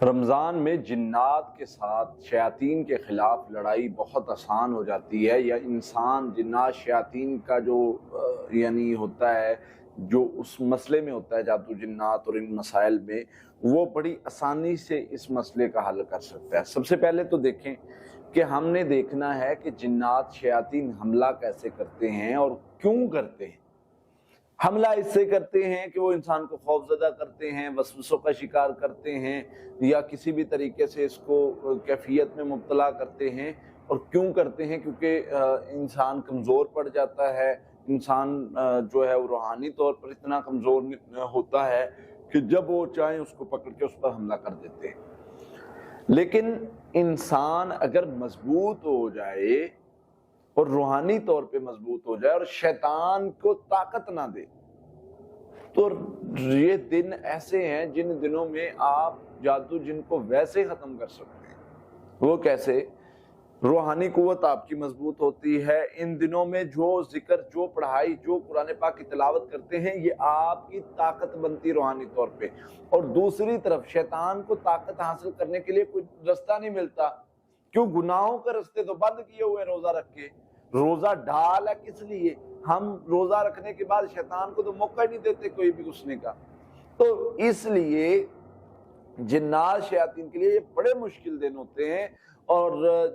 رمضان میں جنات کے ساتھ شیاطین کے خلاف لڑائی بہت آسان ہو جاتی ہے، یا انسان جنات شیاطین کا جو یعنی ہوتا ہے، جو اس مسئلے میں ہوتا ہے جادو جنات اور ان مسائل میں، وہ بڑی آسانی سے اس مسئلے کا حل کر سکتا ہے۔ سب سے پہلے تو دیکھیں کہ ہم نے دیکھنا ہے کہ جنات شیاطین حملہ کیسے کرتے ہیں اور کیوں کرتے ہیں۔ حملہ اس سے کرتے ہیں کہ وہ انسان کو خوفزدہ کرتے ہیں، وسوسوں کا شکار کرتے ہیں، یا کسی بھی طریقے سے اس کو کیفیت میں مبتلا کرتے ہیں۔ اور کیوں کرتے ہیں؟ کیونکہ انسان کمزور پڑ جاتا ہے، انسان جو ہے وہ روحانی طور پر اتنا کمزور ہوتا ہے کہ جب وہ چاہیں اس کو پکڑ کے اس پر حملہ کر دیتے ہیں۔ لیکن انسان اگر مضبوط ہو جائے اور روحانی طور پہ مضبوط ہو جائے اور شیطان کو طاقت نہ دے، تو یہ دن ایسے ہیں جن دنوں میں آپ جادو جن کو ویسے ختم کر سکتے ہیں۔ وہ کیسے؟ روحانی قوت آپ کی مضبوط ہوتی ہے۔ ان دنوں میں جو ذکر، جو پڑھائی، جو قرآن پاک کی تلاوت کرتے ہیں، یہ آپ کی طاقت بنتی روحانی طور پہ۔ اور دوسری طرف شیطان کو طاقت حاصل کرنے کے لیے کوئی رستہ نہیں ملتا، کیوں؟ گناہوں کے رستے تو بند کیے ہوئے روزہ رکھ کے۔ روزہ ڈھال ہے کس لیے؟ ہم روزہ رکھنے کے بعد شیطان کو تو موقع ہی نہیں دیتے کوئی بھی گھسنے کا۔ تو اس لیے جنات شیاطین کے لیے یہ بڑے مشکل دن ہوتے ہیں، اور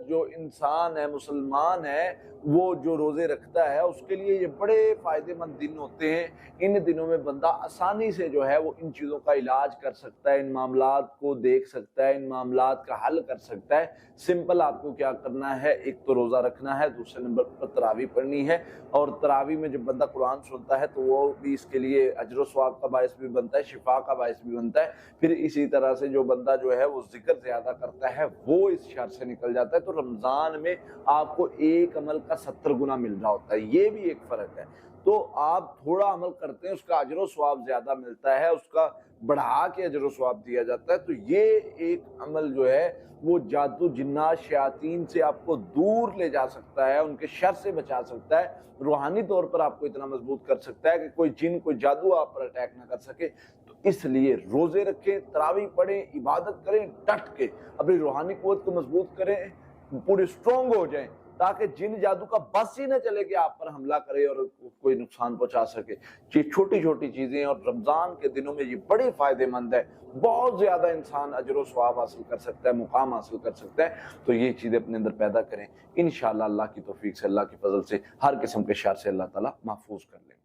جو انسان ہے، مسلمان ہے، وہ جو روزے رکھتا ہے اس کے لیے یہ بڑے فائدے مند دن ہوتے ہیں۔ ان دنوں میں بندہ آسانی سے جو ہے وہ ان چیزوں کا علاج کر سکتا ہے، ان معاملات کو دیکھ سکتا ہے، ان معاملات کا حل کر سکتا ہے۔ سمپل آپ کو کیا کرنا ہے؟ ایک تو روزہ رکھنا ہے، دوسرے نمبر پر تراویح پڑھنی ہے، اور تراویح میں جب بندہ قرآن سنتا ہے تو وہ بھی اس کے لیے اجر و ثواب کا باعث بھی بنتا ہے، شفا کا باعث بھی بنتا ہے۔ پھر اسی طرح سے جو بندہ جو ہے وہ ذکر زیادہ کرتا ہے وہ اس شر سے نکل جاتا ہے۔ تو رمضان میں آپ کو ایک عمل کا 70 گنا مل رہا ہوتا ہے، یہ بھی ایک فرق ہے۔ تو آپ تھوڑا عمل کرتے ہیں، اس کا اجر و ثواب زیادہ ملتا ہے، اس کا بڑھا کے اجر و ثواب دیا جاتا ہے۔ تو یہ ایک عمل جو ہے وہ جادو جنات شیاطین سے آپ کو دور لے جا سکتا ہے، ان کے شر سے بچا سکتا ہے، روحانی طور پر آپ کو اتنا مضبوط کر سکتا ہے کہ کوئی جن، کوئی جادو آپ پر اٹیک نہ کر سکے۔ تو اس لیے روزے رکھیں، تراویح پڑھیں، عبادت کریں، ڈٹ کے اپنی روحانی قوت کو مضبوط کریں، پورے اسٹرانگ ہو جائیں، تاکہ جن جادو کا بس ہی نہ چلے کہ آپ پر حملہ کرے اور کوئی نقصان پہنچا سکے۔ یہ چھوٹی چھوٹی چیزیں، اور رمضان کے دنوں میں یہ بڑی فائدے مند ہے، بہت زیادہ انسان اجر و ثواب حاصل کر سکتا ہے، مقام حاصل کر سکتا ہے۔ تو یہ چیزیں اپنے اندر پیدا کریں، انشاءاللہ اللہ کی توفیق سے، اللہ کے فضل سے ہر قسم کے شر سے اللہ تعالیٰ محفوظ کر لیں۔